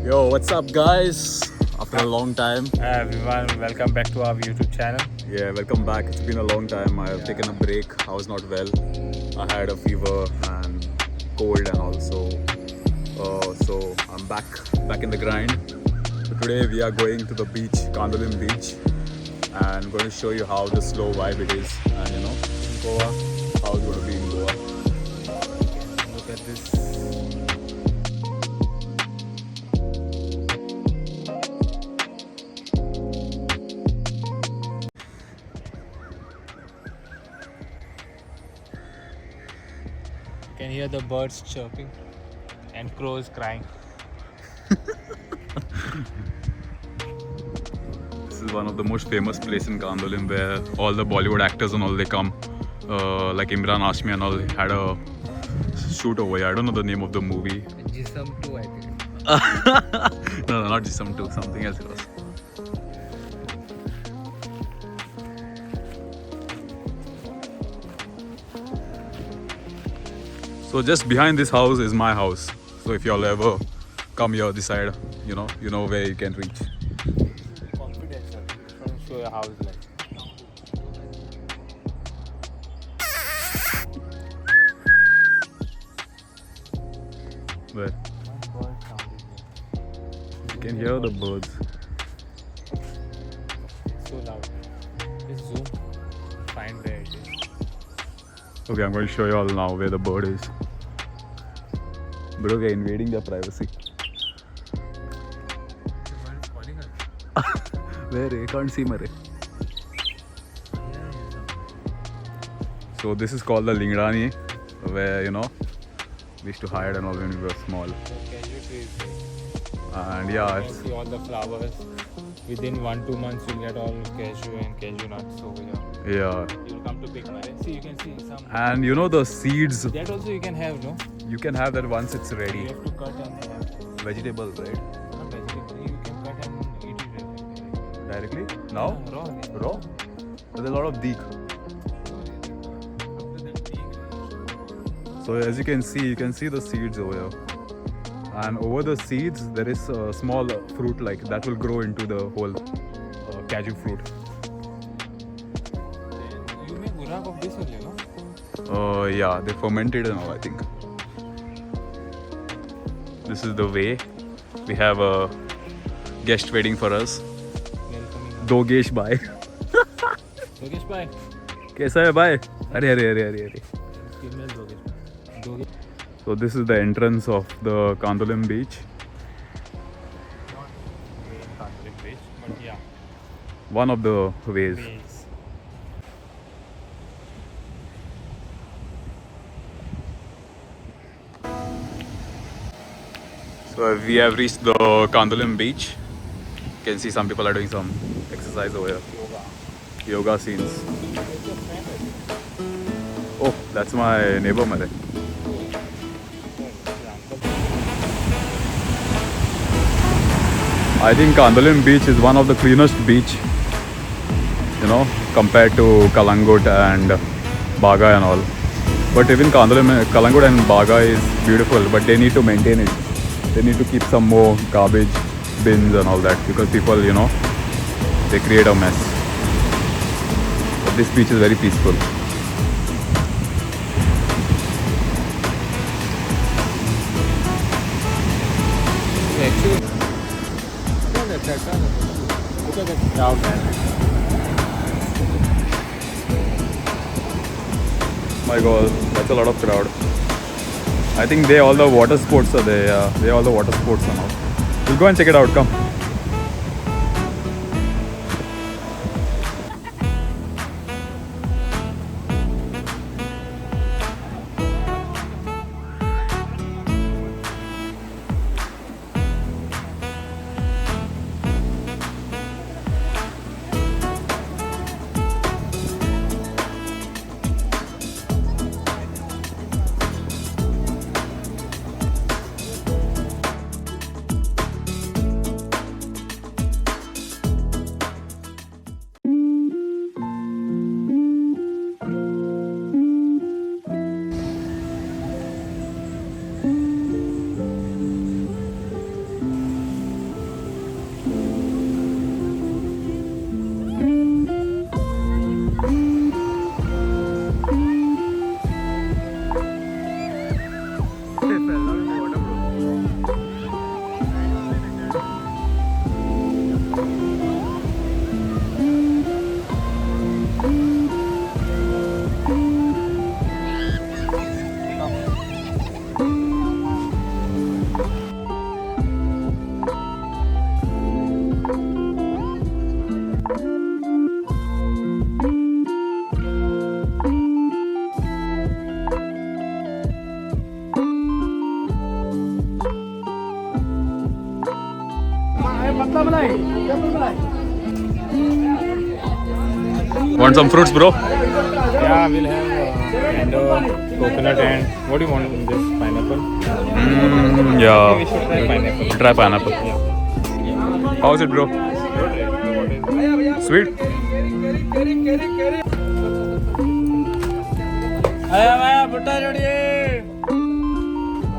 Yo, what's up, guys? After a long time. Hi everyone, welcome back to our YouTube channel. Yeah, welcome back. It's been a long time. I've taken a break. I was not well. I had a fever and cold, and also, so I'm back in the grind. So today we are going to the beach, Kandolim Beach, and I'm going to show you how the slow vibe it is, and in Goa, how it's going to be in Goa. Look at this. You can hear the birds chirping and crows crying. This is one of the most famous place in Kandolim where all the Bollywood actors and all they come. Like Imran Hashmi and all had a shoot over here. I don't know the name of the movie. Jisam too, I think. No, not Jisam 2, something else it was. So just behind this house is my house. So if y'all ever come here this side, you know where you can reach. Confidence, sir. Don't show your house like. Where you can hear the birds. It's so loud. Just zoom. Find where it is. Okay, I'm going to show you all now where the bird is. Bro, we're invading their privacy. The bird is calling us. Where? I can't see Mare. So this is called the Lingrani, where we used to hide and all when we were small. Cashew trees. And You yeah, can it's, see all the flowers. Within 1-2 months, you'll get all cashew and cashew nuts over here. yeah. You'll come to pick Mare. See, you can see some. And the seeds, That also you can have, no? you can have that once it's You ready. have to cut and have. Vegetable, right? Not vegetable. You can cut and eat it. Directly? Now? Yeah, raw. Yeah. Raw? There's a lot of deek. So as you can see the seeds over here. And over the seeds, there is a small fruit like that will grow into the whole cashew fruit. Then you make burak of this only, no? Yeah, they fermented and all, I think. This is the way. We have a guest waiting for us. Welcoming. Dogesh bhai. Dogesh bhai. कैसा है भाई? अरे अरे अरे अरे अरे. Female Dogesh. Dogesh. So this is the entrance of the Kandolim beach. Not main Kandolim beach, but yeah. One of the ways. Ways. So we have reached the Kandolim beach. You can see some people are doing some exercise over here. Yoga scenes. Oh, that's my neighbor, Mare. I think Kandolim beach is one of the cleanest beach, compared to Kalangut and Baga and all. But even Kalangut and Baga is beautiful, but they need to maintain it. They need to keep some more garbage bins and all that because people, they create a mess. But this beach is very peaceful. Actually, look at that crowd, man. My God, that's a lot of crowd. I think all the water sports are there. Yeah, they all the water sports and all. We'll go and check it out. Come. Want some fruits, bro? Yeah, we'll have mango, coconut, and what do you want in this? Pineapple? Yeah. We should try pineapple. Try pineapple. Yeah. How's it, bro? Sweet? भैया भुट्टा जोड़िए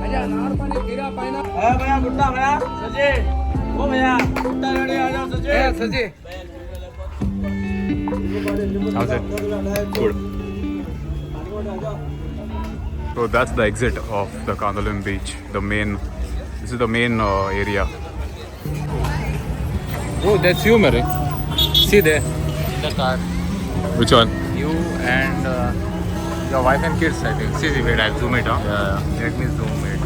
भैया नार पानी खीरा पाइना भैया भुट्टा भैया सजे ओ भैया भुट्टा जोड़िए आ जाओ सजे How's it? Good. So that's the exit of the Kandolim beach. This is the main area. Oh, that's you, Mary. See there. The car. Which one? You and your wife and kids, I think. See, wait, I'll zoom it out. Yeah. Let me zoom it.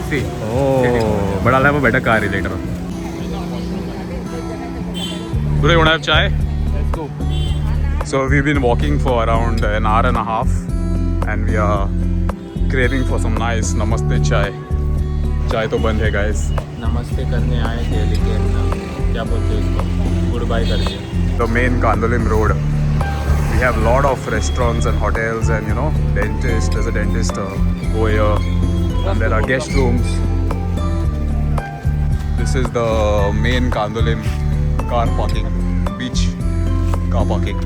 See. Oh, but I'll have a better car later. Bro, you want to have chai? Let's go. So we've been walking for around an hour and a half, and we are craving for some nice namaste chai. Chai to band hai, guys. नमस्ते करने आए थे लेकिन क्या बोलते हैं इसको good bye कर दिया. The main Kandolim road. We have a lot of restaurants and hotels and dentist. There's a dentist over here, and there are guest rooms. This is the main Kandolim car parking, beach car parking.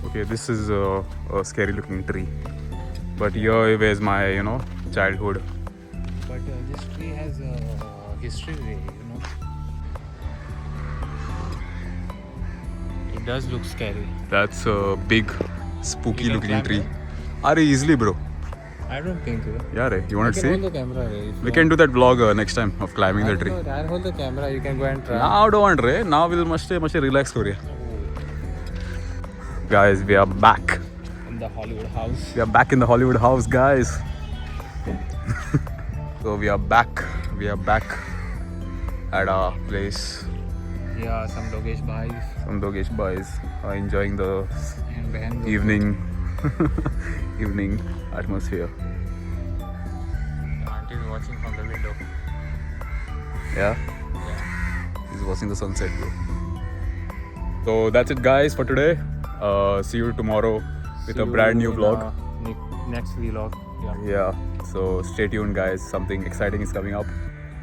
Okay, this is a scary looking tree, but here is my childhood. But this tree has a history, It does look scary. That's a big, spooky You can looking climb tree. that? Are easily, bro. I don't think so. Yeah, Ray, you want to I can hold see? the camera. If We you can do want. that vlog next time of climbing the tree. I'll hold the camera. You can go and try. Now don't want Ray. Now we'll must relax Korea. Guys, we are back. In the Hollywood house. We are back in the Hollywood house, guys. So we are back. We are back at our place. Yeah, some Dogesh boys Some Dogesh boys are enjoying the and Behan. evening atmosphere. Auntie is watching from the window. Yeah. He's watching the sunset, bro. So that's it, guys, for today. See you tomorrow with a brand new vlog. Next vlog. Yeah. So stay tuned, guys. Something exciting is coming up.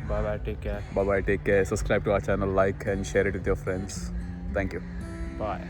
Bye bye. Take care. Bye bye. Take care. Subscribe to our channel, like and share it with your friends. Thank you. Bye.